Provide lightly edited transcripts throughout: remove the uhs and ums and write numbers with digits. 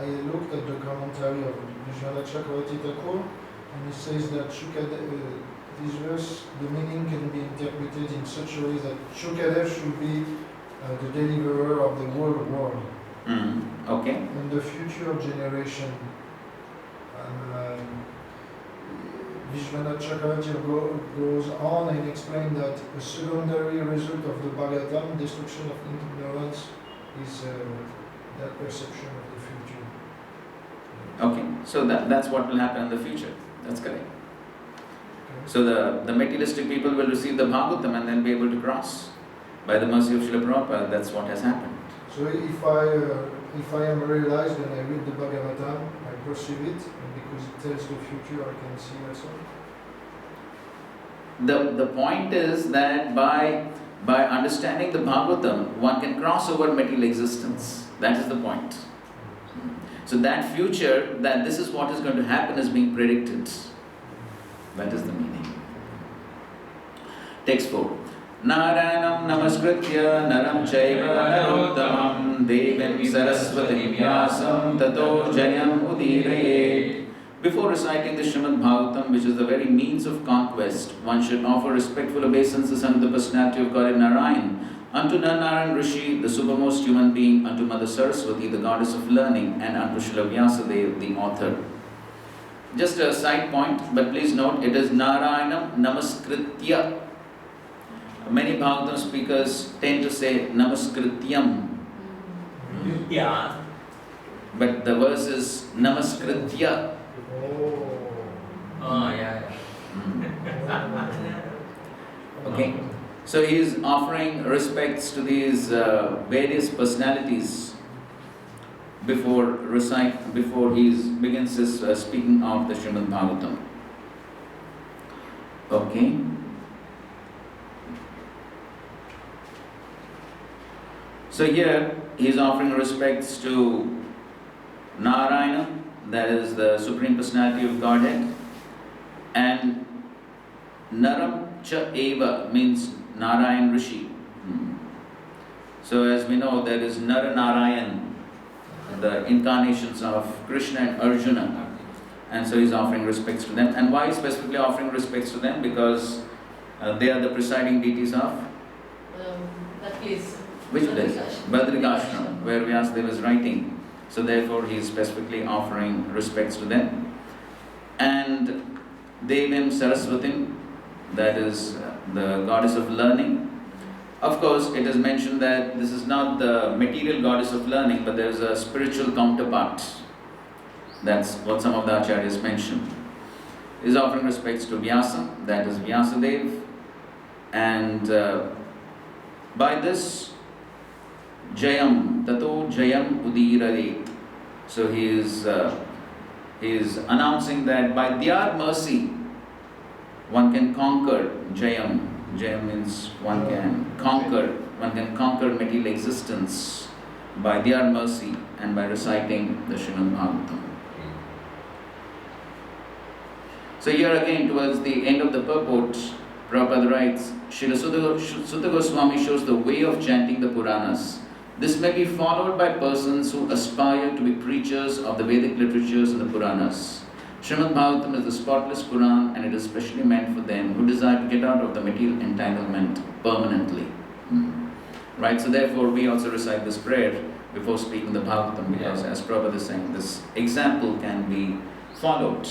I looked at the commentary of Vishwanath Chakravarti Thakur, and he says that this verse, the meaning can be interpreted in such a way that Shukadev should be the deliverer of the whole world. Okay. And the future generation. Vishwanath Chakravarti goes on and explains that a secondary result of the Bhagavatam, destruction of ignorance, is that perception of the future. Okay, so that's what will happen in the future. That's correct. Okay. So the materialistic people will receive the Bhagavatam and then be able to cross. By the mercy of Srila Prabhupada, that's what has happened. So if I am realized and I read the Bhagavatam, I perceive it, and because it tells the future, I can see myself. The point is that by understanding the Bhagavatam, one can cross over material existence. That is the point. So that future, that this is what is going to happen, is being predicted. That is the meaning. Text 4. Narayanam namaskritya naram chaiva narottamam devim saraswatim vyasam tato jayam udirayet. Before reciting the Srimad Bhagavatam, which is the very means of conquest, one should offer respectful obeisances unto the personality of God Narayan, unto Narayan Rishi, the supermost human being, unto Mother Saraswati, the goddess of learning, and unto Srila Vyasadeva, the author. Just a side point, but please note, it is Narayanam namaskritya. Many Bhagavatam speakers tend to say namaskrityam. Yeah. But the verse is namaskritya. Oh, yeah. Okay. So he is offering respects to these various personalities before he begins his speaking of the Srimad Bhagavatam. Okay. So here he is offering respects to Narayana, that is the Supreme Personality of Godhead, and Naram Cha Eva means Narayan Rishi. So as we know, there is Nara Narayan, the incarnations of Krishna and Arjuna, and so he is offering respects to them. And why is specifically offering respects to them? Because they are the presiding deities of that place. which place? Badrikashram, where Vyasadeva is writing. So therefore he is specifically offering respects to them. And Devim Saraswatim, that is the goddess of learning. Of course, it is mentioned that this is not the material goddess of learning, but there is a spiritual counterpart. That's what some of the acharyas mention. He is offering respects to Vyasa, that is Vyasadeva. And by this, Jayam, Tato Jayam Udiraret. So he is announcing that by their mercy, one can conquer Jayam. Jayam means one can conquer material existence by their mercy and by reciting the Srimad Bhagavatam. So here again, towards the end of the purport, Prabhupada writes, Srila Sutta Goswami shows the way of chanting the Puranas. This may be followed by persons who aspire to be preachers of the Vedic literatures and the Puranas. Srimad Bhagavatam is the spotless Quran, and it is specially meant for them who desire to get out of the material entanglement permanently. Right, so therefore we also recite this prayer before speaking the Bhagavatam, because as Prabhupada is saying, this example can be followed.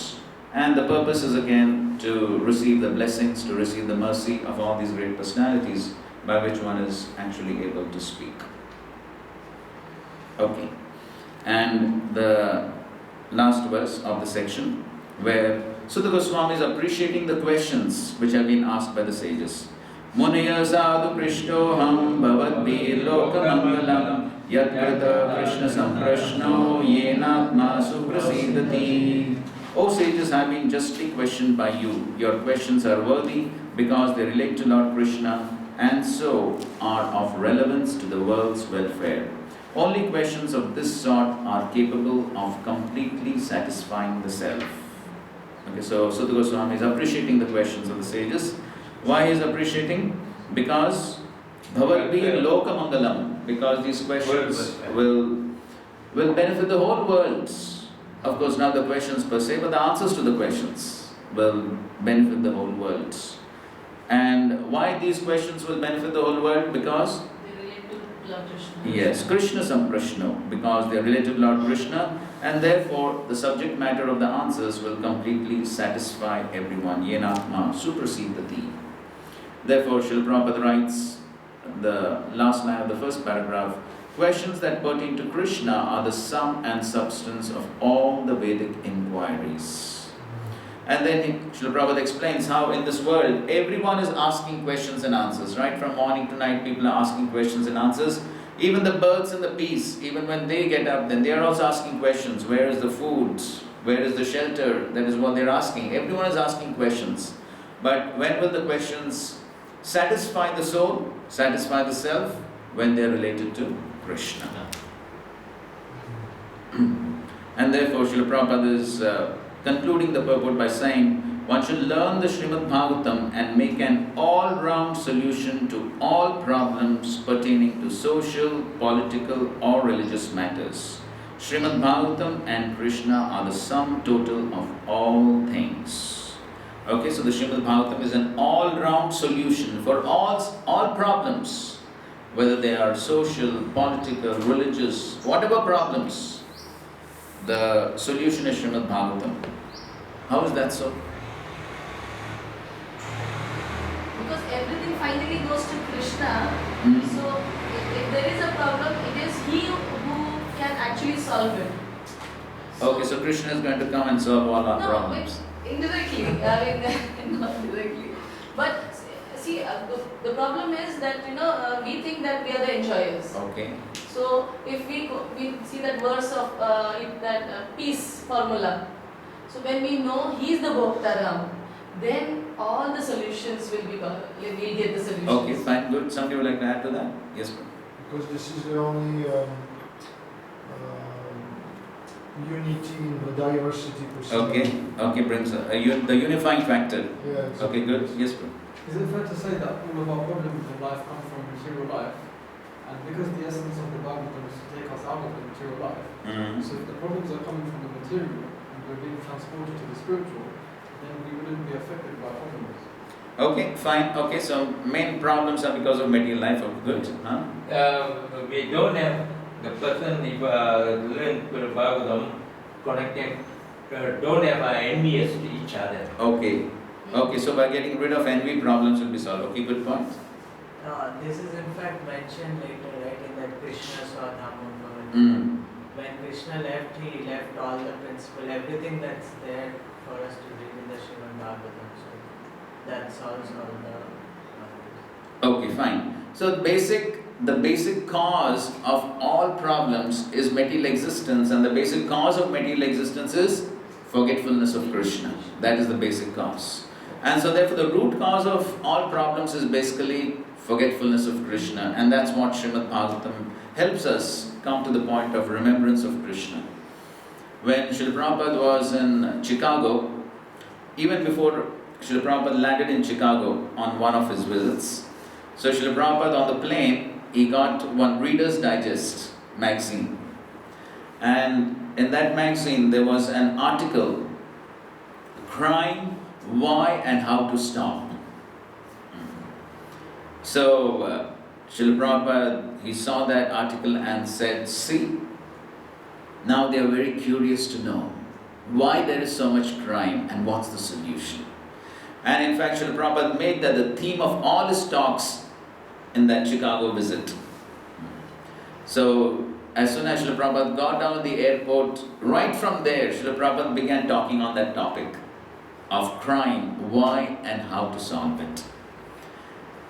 And the purpose is again to receive the blessings, to receive the mercy of all these great personalities by which one is actually able to speak. Okay, and the last verse of the section where Sutta Goswami is appreciating the questions which have been asked by the sages. Munaya sadhu prishtoham bhavadbhi lokamangalam yatkrata krishna samprashno yenatma suprasidati. O sages have been justly questioned by you. Your questions are worthy because they relate to Lord Krishna and so are of relevance to the world's welfare. Only questions of this sort are capable of completely satisfying the self. Okay, so Sutta Goswami is appreciating the questions of the sages. Why is appreciating? Because Bhavadbhi Loka Mangalam. Because these questions will will benefit the whole world. Of course, not the questions per se, but the answers to the questions will benefit the whole world. And why these questions will benefit the whole world? Because They relate to Lord Krishna. yes, Krishna Samprashno, because they are related to Lord Krishna, and therefore the subject matter of the answers will completely satisfy everyone. Yenatma suprasidati. Therefore, Srila Prabhupada writes the last line of the first paragraph, questions that pertain to Krishna are the sum and substance of all the Vedic inquiries. And then Srila Prabhupada explains how in this world everyone is asking questions and answers, right? From morning to night people are asking questions and answers. Even the birds and the bees, even when they get up, then they are also asking questions. Where is the food? Where is the shelter? That is what they are asking. Everyone is asking questions. But when will the questions satisfy the soul, satisfy the self? When they are related to Krishna. And therefore Srila Prabhupada is concluding the purport by saying, one should learn the Srimad Bhagavatam and make an all-round solution to all problems pertaining to social, political or religious matters. Srimad Bhagavatam and Krishna are the sum total of all things. Okay, so the Srimad Bhagavatam is an all-round solution for all problems, whether they are social, political, religious, whatever problems. The solution is Srimad Bhagavatam. How is that so? Because everything finally goes to Krishna. Mm. So if there is a problem, it is He who can actually solve it. Okay, so Krishna is going to come and solve all our No, problems. indirectly. I mean, not directly. But see, the problem is that we think that we are the enjoyers. Okay. So if we see that verse of peace formula. So when we know He is the Bhoktaram, then all the solutions will be we'll get the solutions. Okay, fine, good. Somebody would like to add to that? Yes, ma'am. Because this is the only unity in the diversity perspective. Okay, brings the unifying factor. Yeah, exactly. Okay, good. Yes, ma'am. Is it fair to say that all of our problems in life come from material life? And because the essence of the Bhagavatam is to take us out of the material life, Mm. so if the problems are coming from the material and we're being transported to the spiritual, then we wouldn't be affected by problems. Okay, fine. Okay, so main problems are because of material life. Okay, good. Huh? We don't have the person if learn Bhagavatam connected, don't have envious to each other. Okay. Okay, so by getting rid of envy, problems will be solved. Okay, good point. This is in fact mentioned later, right, in that Krishna Swadhamam Bhavati. Mm. When Krishna left, he left all the principle, everything that's there for us to read in the Srimad Bhagavatam. So that solves all the Okay, fine. So the basic cause of all problems is material existence, and the basic cause of material existence is forgetfulness of Krishna. That is the basic cause. And so therefore the root cause of all problems is basically forgetfulness of Krishna, and that's what Srimad Bhagavatam helps us come to the point of remembrance of Krishna. When Srila Prabhupada was in Chicago, even before Srila Prabhupada landed in Chicago on one of his visits, so Srila Prabhupada on the plane, he got one Reader's Digest magazine. And in that magazine there was an article, Crime, Why and How to Stop. So Srila Prabhupada, he saw that article and said, see, now they are very curious to know why there is so much crime and what's the solution. And in fact, Srila Prabhupada made that the theme of all his talks in that Chicago visit. So as soon as Srila Prabhupada got down at the airport, right from there, Srila Prabhupada began talking on that topic of crime, why and how to solve it.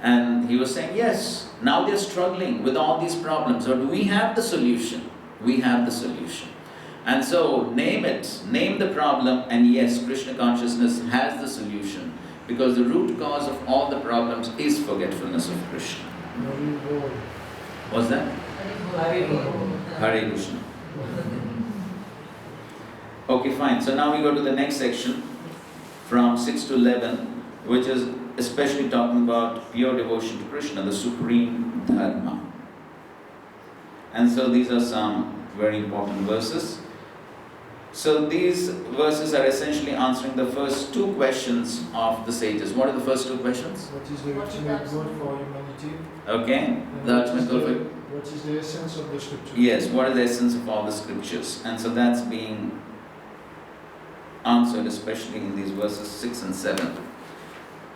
And he was saying, yes, now they're struggling with all these problems, but we have the solution. We have the solution. And so name it, name the problem, and yes, Krishna consciousness has the solution, because the root cause of all the problems is forgetfulness of Krishna. What's that? Hare Krishna. Okay, fine. So now we go to the next section from 6 to 11, which is especially talking about pure devotion to Krishna, the supreme dharma. And so these are some very important verses. So these verses are essentially answering the first two questions of the sages. What are the first two questions? What is the What is ultimate that? good for humanity? Okay, And the what is ultimate goal for what is the essence of the scripture? yes, what is the essence of all the scriptures? And so that's being answered especially in these verses 6 and 7.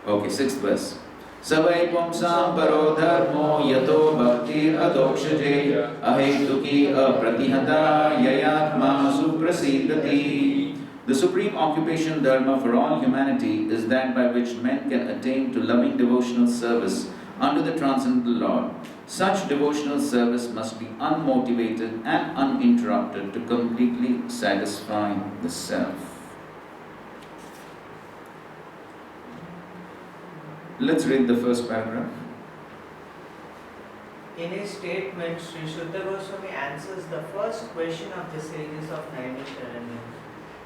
Okay, 6th verse. Savai pumsam paro dharmo yato bhaktir adokshje ahetuki apratihata yayatma suprasidati. The supreme occupation dharma for all humanity is that by which men can attain to loving devotional service under the transcendental Lord. Such devotional service must be unmotivated and uninterrupted to completely satisfy the self. Let's read the first paragraph. In his statement, Sri Shuddha Goswami answers the first question of the sages of Naimisharanya.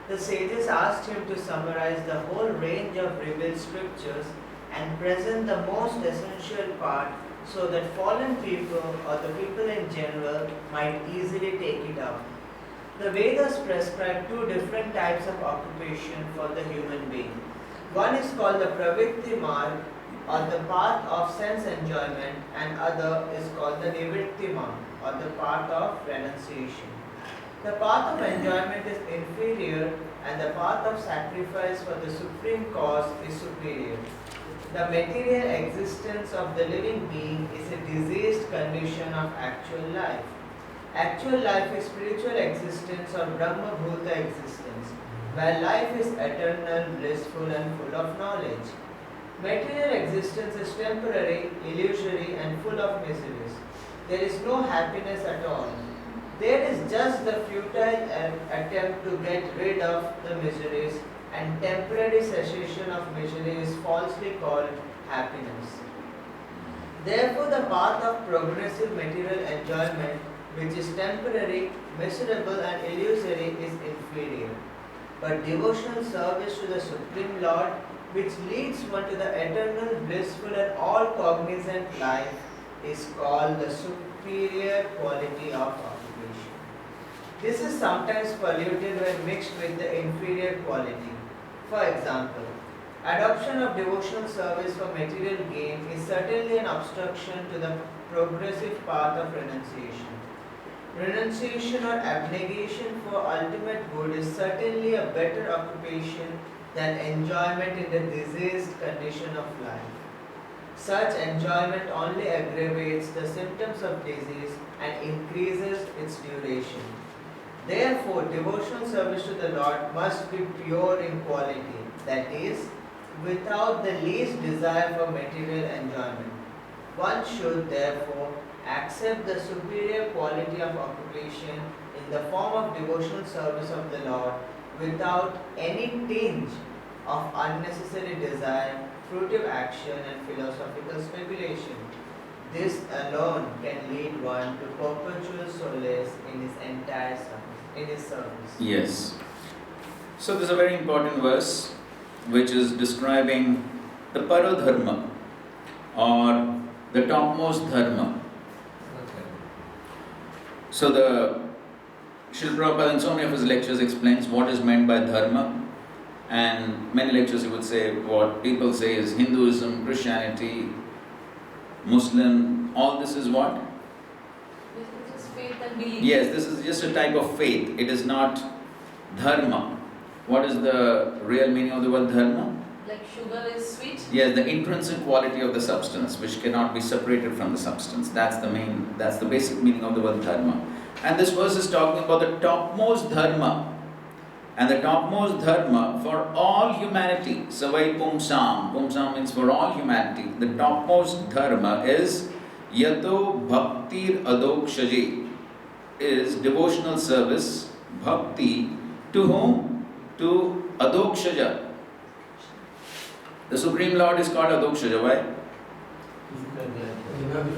The sages asked him to summarize the whole range of revealed scriptures and present the most essential part so that fallen people or the people in general might easily take it up. The Vedas prescribe two different types of occupation for the human being. One is called the Pravritti Marg, or the path of sense enjoyment, and other is called the Nivritti Marg, or the path of renunciation. The path of enjoyment is inferior and the path of sacrifice for the supreme cause is superior. The material existence of the living being is a diseased condition of actual life. Actual life is spiritual existence or Brahma Bhuta existence, where life is eternal, blissful and full of knowledge. Material existence is temporary, illusory and full of miseries. There is no happiness at all. There is just the futile attempt to get rid of the miseries, and temporary cessation of misery is falsely called happiness. Therefore, the path of progressive material enjoyment, which is temporary, miserable and illusory, is inferior. But devotional service to the Supreme Lord, which leads one to the eternal, blissful and all-cognizant life, is called the superior quality of occupation. This is sometimes polluted when mixed with the inferior quality. For example, adoption of devotional service for material gain is certainly an obstruction to the progressive path of renunciation. Renunciation or abnegation for ultimate good is certainly a better occupation than enjoyment in the diseased condition of life. Such enjoyment only aggravates the symptoms of disease and increases its duration. Therefore, devotional service to the Lord must be pure in quality, that is, without the least desire for material enjoyment. One should therefore accept the superior quality of occupation in the form of devotional service of the Lord without any tinge of unnecessary desire, fruitive action and philosophical speculation. This alone can lead one to perpetual solace in his entire service. Yes. So this is a very important verse which is describing the paradharma or the topmost dharma. So the Srila Prabhupada in so many of his lectures explains what is meant by dharma, and many lectures he would say what people say is Hinduism, Christianity, Muslim, all this is what? This is faith and belief. Yes, this is just a type of faith. It is not dharma. What is the real meaning of the word dharma? Like sugar is sweet. Yes, the intrinsic quality of the substance, which cannot be separated from the substance. That's the basic meaning of the word dharma. And this verse is talking about the topmost dharma. And the topmost dharma for all humanity. Savai pumsam. Pumsam means for all humanity. The topmost dharma is yato bhaktir adokshaje, is devotional service, bhakti, to whom? To adokshaja. The Supreme Lord is called adokshaja. Why?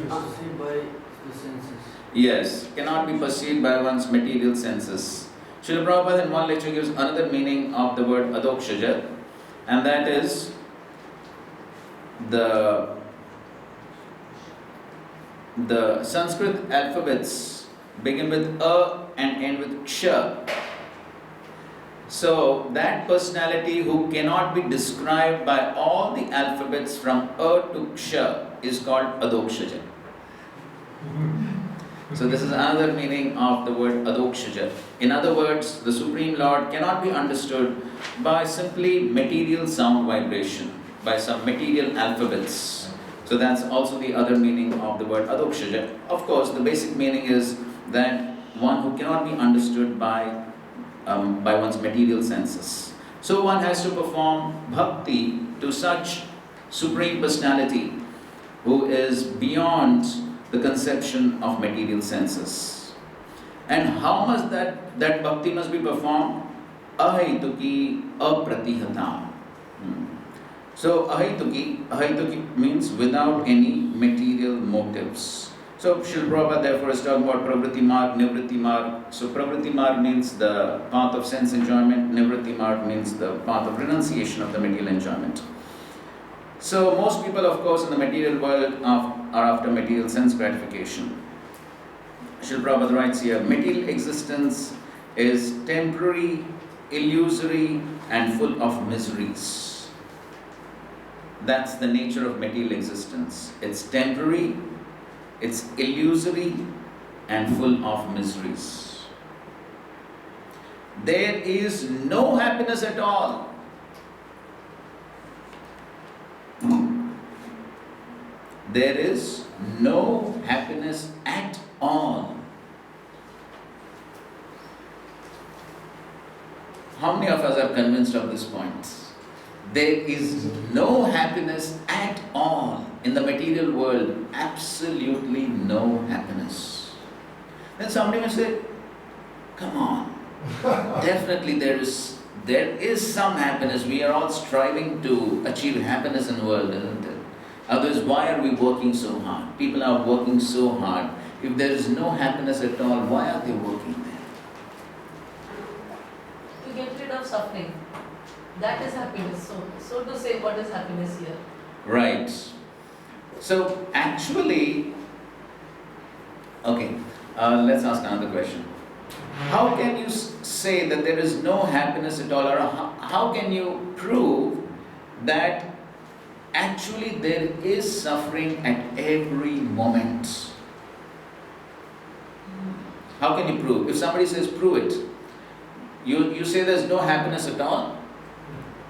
Perceived by the senses. Yes, cannot be perceived by one's material senses. Srila Prabhupada in one lecture gives another meaning of the word adokshaja, and that is the Sanskrit alphabets begin with a and end with ksha. So that personality who cannot be described by all the alphabets from A to Ksha is called Adokshaja. So this is another meaning of the word Adokshaja. In other words, the Supreme Lord cannot be understood by simply material sound vibration, by some material alphabets. So that's also the other meaning of the word Adokshaja. Of course, the basic meaning is that one who cannot be understood by one's material senses. So one has to perform bhakti to such Supreme Personality who is beyond the conception of material senses. And how must that bhakti must be performed? Ahaituki apratihata. So ahaituki means without any material motives. So Srila Prabhupada therefore is talking about pravritti marg, nivritti marg. So pravritti marg means the path of sense enjoyment, nivritti marg means the path of renunciation of the material enjoyment. So most people, of course, in the material world are after material sense gratification. Srila Prabhupada writes here, material existence is temporary, illusory and full of miseries. That's the nature of material existence. It's temporary, it's illusory and full of miseries. There is no happiness at all. There is no happiness at all. How many of us are convinced of this point? There is no happiness at all. In the material world, absolutely no happiness. Then somebody may say, come on, definitely there is some happiness. We are all striving to achieve happiness in the world, isn't it? Otherwise, why are we working so hard? People are working so hard. If there is no happiness at all, why are they working there? To get rid of suffering. That is happiness. So to say, what is happiness here? Right. So actually, okay, let's ask another question. How can you say that there is no happiness at all, or how can you prove that actually there is suffering at every moment? How can you prove? If somebody says prove it, you say there's no happiness at all,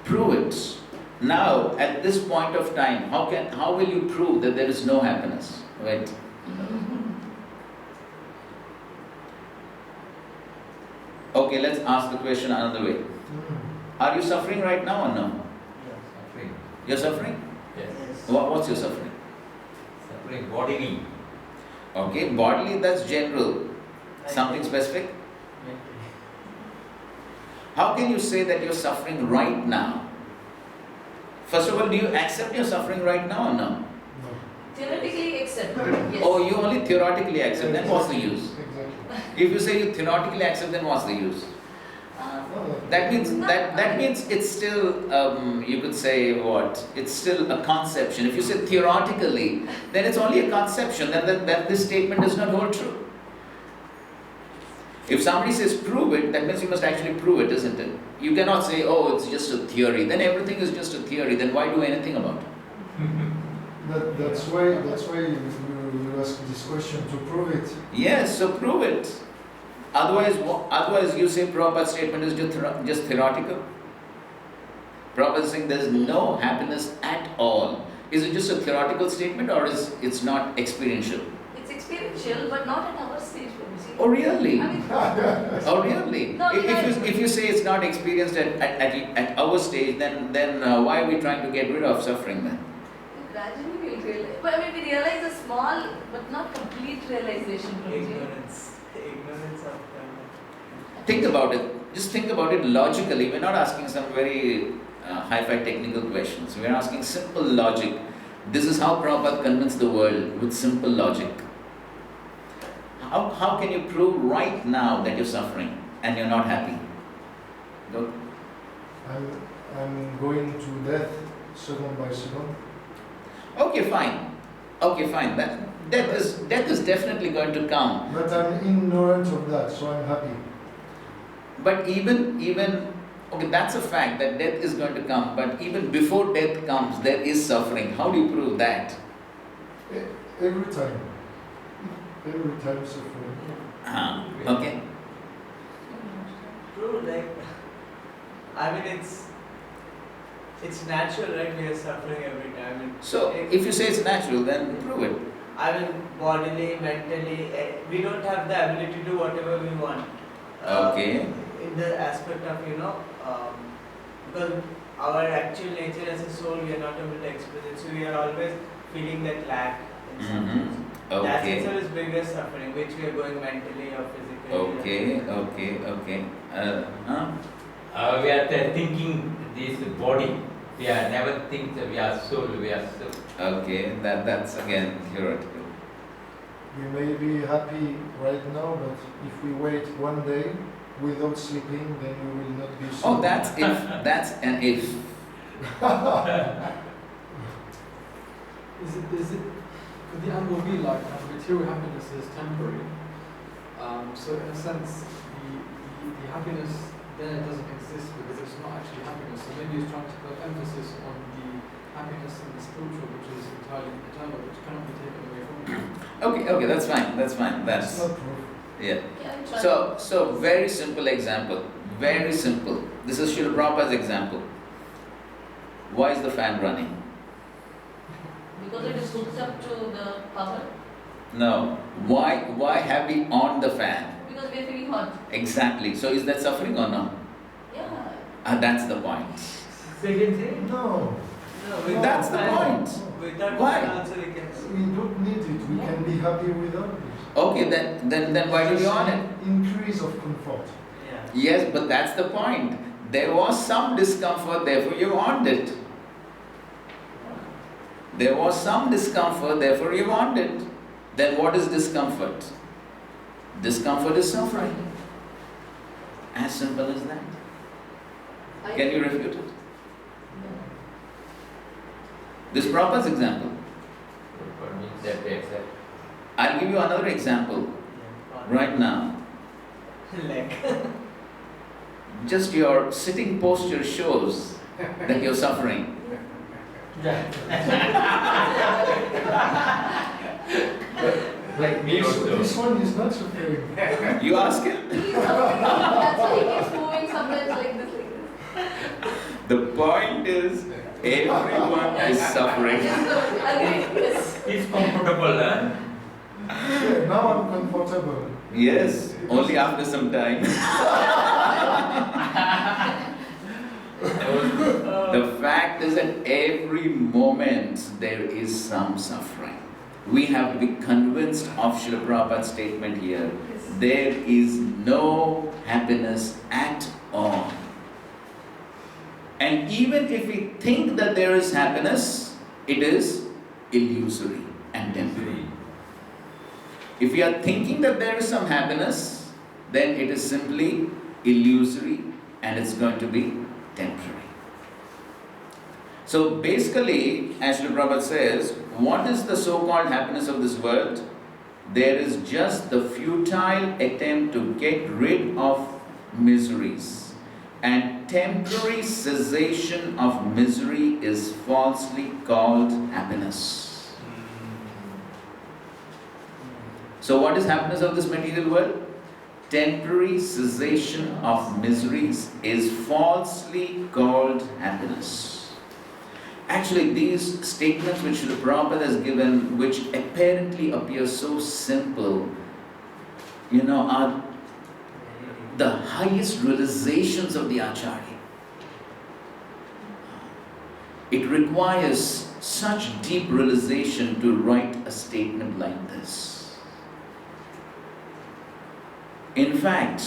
prove it. Now, at this point of time, how will you prove that there is no happiness? Right? Okay, let's ask the question another way. Are you suffering right now or no? Suffering. You're suffering? Yes. What's your suffering? Suffering bodily. Okay, bodily, that's general. Something specific? How can you say that you're suffering right now? First of all, do you accept your suffering right now or no? Theoretically accept. Yes. Oh, you only theoretically accept, then what's the use? Exactly. If you say you theoretically accept, then what's the use? That means it's still, you could say what? It's still a conception. If you say theoretically, then it's only a conception, then this statement does not hold true. If somebody says prove it, that means you must actually prove it, isn't it? You cannot say, oh, it's just a theory. Then everything is just a theory. Then why do anything about it? That's why you ask this question, to prove it. Yes, so prove it. Otherwise you say Prabhupada's statement is just theoretical. Prabhupada is saying there is no happiness at all. Is it just a theoretical statement or is it's not experiential? It's experiential, but not at our stage. Oh really? I mean, Oh really? No, If you say it's not experienced at our stage, then why are we trying to get rid of suffering then? gradually we'll realize. But I mean, we realize a small, but not complete realization. Ignorance of the. Think about it. Just think about it logically. We're not asking some very hi-fi technical questions. We're asking simple logic. This is how Prabhupada convinced the world with simple logic. How can you prove right now that you're suffering and you're not happy? Go. I'm going to death second by second. Okay, fine. Death is definitely going to come. But I'm ignorant of that, so I'm happy. But even okay, that's a fact that death is going to come. But even before death comes, there is suffering. How do you prove that? Every time. Every time suffering. Okay. True, like, I mean, it's natural, right? We are suffering every time. So if you say it's natural, then prove it. I mean, bodily, mentally, we don't have the ability to do whatever we want. Okay. In the aspect of, because our actual nature as a soul, we are not able to express it. So we are always feeling that lack in some Mhm. ways. That's Okay. itself is biggest suffering, which we are going mentally or physically. Okay. We are thinking this body. We are never think that we are soul. We are soul. Okay. That's again theoretical. We may be happy right now, but if we wait one day without sleeping, then we will not be so. Oh, that's if. That's an if. Is it, could the angle be like material happiness is temporary? So in a sense, the happiness there doesn't exist because it's not actually happiness. So maybe he's trying to put emphasis on the happiness in the spiritual, which is entirely eternal, which cannot be taken away from you. Okay. That's fine. That's That's not proof. yeah. Yeah, we try. So very simple example. Very simple. This is Srila Prabhupada's example. Why is the fan running? Because it is hooked up to the power. No. Why have we on the fan? Because we are feeling hot. Exactly. So is that suffering or no? Yeah. That's the point. Second thing? No, No, That's the point. Without Why? one answer, we can. we don't need it. We can be happy without it. Okay, then why did you on it? Increase of comfort. Yeah. Yes, but that's the point. There was some discomfort, therefore you want it. There was some discomfort, therefore you want it. Then what is discomfort? Discomfort is suffering. As simple as that. I Can you refute it? No. This Prabhupada's example. For me, that accept. I'll give you another example right now. Like. Just your sitting posture shows that you're suffering. Like me also. This one is not suffering. You ask him. He's suffering. That's why he keeps moving sometimes like this. The point is, everyone is suffering. Yes, agreed. Yes. It's comfortable, huh? Yeah, now I'm comfortable. Yes, only after some time. The fact is that every moment there is some suffering. We have to be convinced of Srila Prabhupada's statement here. There is no happiness at all. And even if we think that there is happiness, it is illusory and temporary. If we are thinking that there is some happiness, then it is simply illusory and it's going to be temporary. So basically, as Srila Prabhupada says, what is the so-called happiness of this world? There is just the futile attempt to get rid of miseries. And temporary cessation of misery is falsely called happiness. So what is happiness of this material world? Temporary cessation of miseries is falsely called happiness. Actually, these statements which Srila Prabhupada has given, which apparently appear so simple, are the highest realizations of the Acharya. It requires such deep realization to write a statement like this. In fact,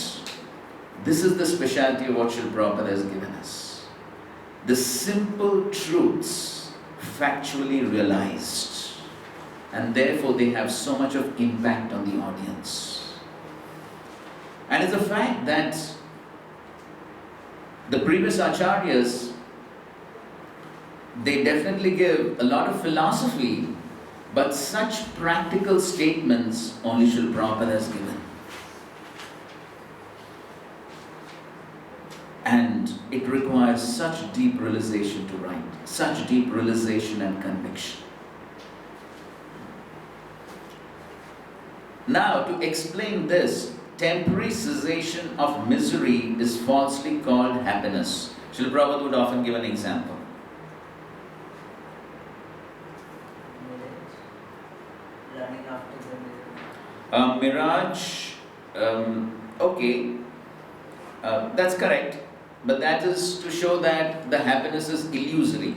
this is the specialty of what Srila Prabhupada has given us. The simple truths factually realized, and therefore they have so much of impact on the audience. And it's a fact that the previous acharyas, they definitely give a lot of philosophy, But such practical statements only Srila Prabhupada has given. And it requires such deep realization to write, such deep realization and conviction. Now, to explain this, temporary cessation of misery is falsely called happiness. Srila Prabhupada would often give an example. Running after the mirror. Mirage, okay, that's correct, but that is to show that the happiness is illusory.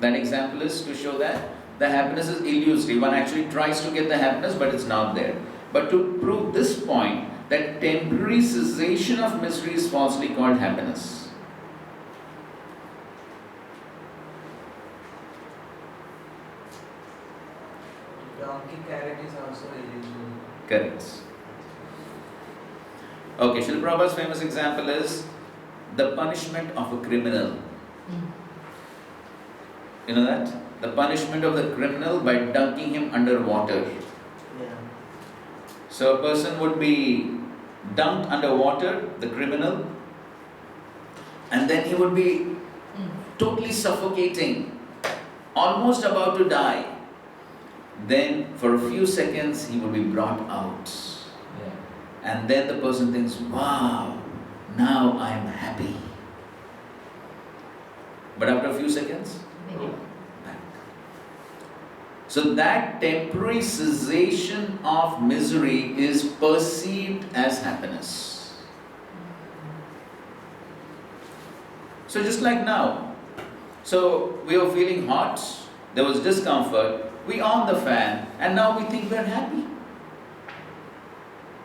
That example is to show that the happiness is illusory. One actually tries to get the happiness, but it's not there. But to prove this point, that temporary cessation of misery is falsely called happiness. Donkey carrot is also illusory. Correct. Okay, Srila Prabhupada's famous example is the punishment of a criminal. You know that? The punishment of the criminal by dunking him under water. Yeah. So a person would be dunked under water, the criminal, and then he would be totally suffocating, almost about to die. Then for a few seconds he would be brought out. And then the person thinks, wow, now I am happy. But after a few seconds, back. So that temporary cessation of misery is perceived as happiness. So just like now, so we were feeling hot, there was discomfort, we on the fan, and now we think we are happy.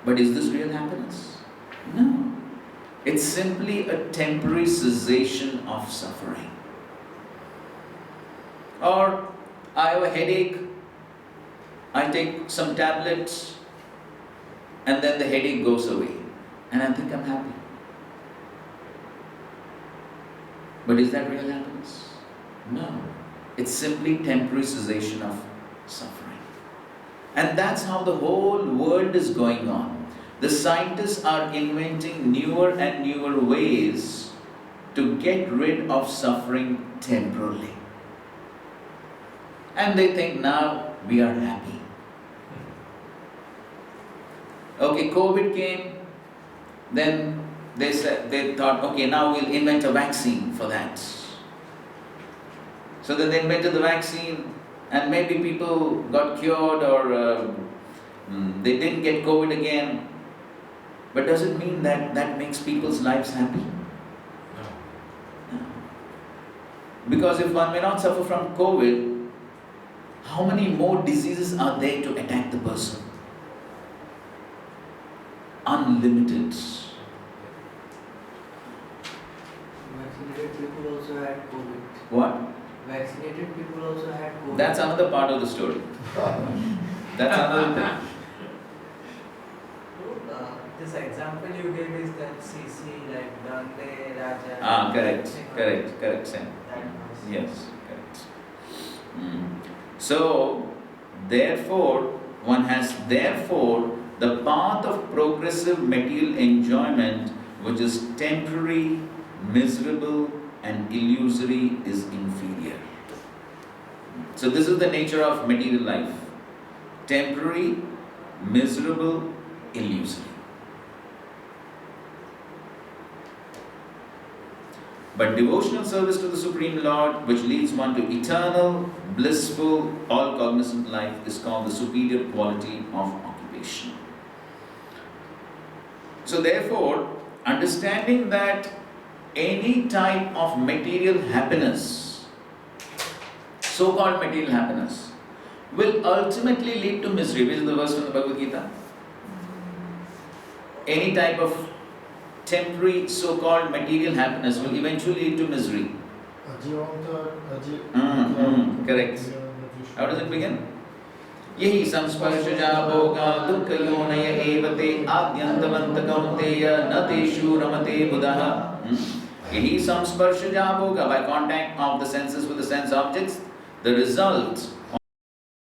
But is this real happiness? No. It's simply a temporary cessation of suffering. Or I have a headache, I take some tablets, and then the headache goes away, and I think I'm happy. But is that real happiness? No. It's simply temporary cessation of suffering. And that's how the whole world is going on. The scientists are inventing newer and newer ways to get rid of suffering temporarily. And they think now we are happy. Okay, COVID came, then they thought, okay, now we'll invent a vaccine for that. So then they invented the vaccine, and maybe people got cured or they didn't get COVID again. But does it mean that that makes people's lives happy? No. Because if one may not suffer from COVID, how many more diseases are there to attack the person? Unlimited. Vaccinated people also had COVID. What? Vaccinated people also had COVID. That's another part of the story. That's another thing. This example you gave is that CC, like Dante, Raja. Ah, correct, same. That was. Yes, correct. So, therefore, one has the path of progressive material enjoyment, which is temporary, miserable, and illusory, is inferior. So, this is the nature of material life: temporary, miserable, illusory. But devotional service to the Supreme Lord, which leads one to eternal, blissful, all-cognizant life, is called the superior quality of occupation. So therefore, understanding that any type of material happiness, so-called material happiness, will ultimately lead to misery, which is the verse from the Bhagavad Gita. Any type of temporary so-called material happiness will eventually lead to misery. Correct. How does it begin? Yahi samsparshja bhoga dukkha yonaya evate adyantavanta kaunteya na teshu ramate buddha. Yahi samsparshja bhoga, by contact of the senses with the sense objects, the result